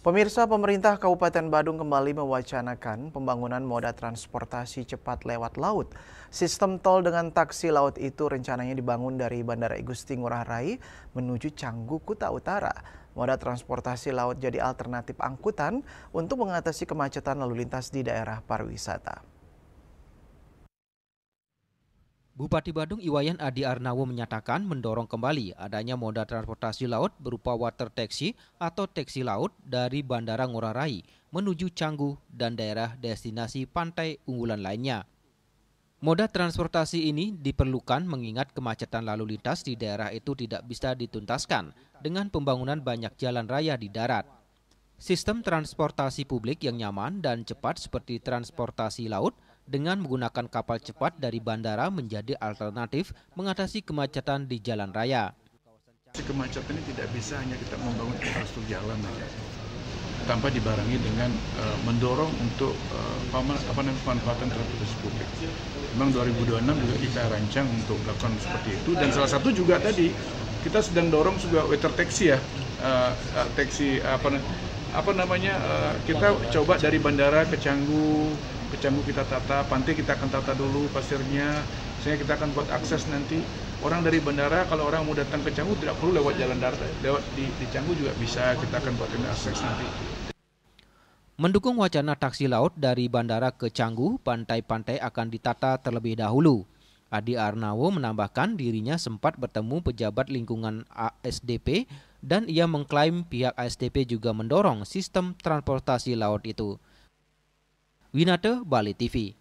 Pemirsa, pemerintah Kabupaten Badung kembali mewacanakan pembangunan moda transportasi cepat lewat laut. Sistem tol dengan taksi laut itu rencananya dibangun dari Bandara Igusti Ngurah Rai menuju Canggu, Kuta Utara. Moda transportasi laut jadi alternatif angkutan untuk mengatasi kemacetan lalu lintas di daerah pariwisata. Bupati Badung Iwayan Adi Arnawo menyatakan mendorong kembali adanya moda transportasi laut berupa water taxi atau taksi laut dari Bandara Ngurah Rai menuju Canggu dan daerah destinasi pantai unggulan lainnya. Moda transportasi ini diperlukan mengingat kemacetan lalu lintas di daerah itu tidak bisa dituntaskan dengan pembangunan banyak jalan raya di darat. Sistem transportasi publik yang nyaman dan cepat seperti transportasi laut dengan menggunakan kapal cepat dari bandara menjadi alternatif mengatasi kemacetan di jalan raya. Kemacetan ini tidak bisa hanya kita membangun infrastruktur jalan saja, tanpa dibarengi dengan mendorong untuk pemanfaatan transportasi publik. Memang 2026 juga kita rancang untuk melakukan seperti itu, dan salah satu juga tadi kita sedang dorong juga water taxi ya, taxi kita coba dari bandara ke Canggu kita tata, pantai kita akan tata dulu pasirnya, sehingga kita akan buat akses nanti orang dari bandara kalau orang mau datang ke Canggu tidak perlu lewat jalan darat, lewat di Canggu juga bisa, kita akan buat akses nanti. Mendukung wacana taksi laut dari bandara ke Canggu, pantai-pantai akan ditata terlebih dahulu. Adi Arnawo menambahkan dirinya sempat bertemu pejabat lingkungan ASDP dan ia mengklaim pihak ASDP juga mendorong sistem transportasi laut itu. Winata, Bali TV.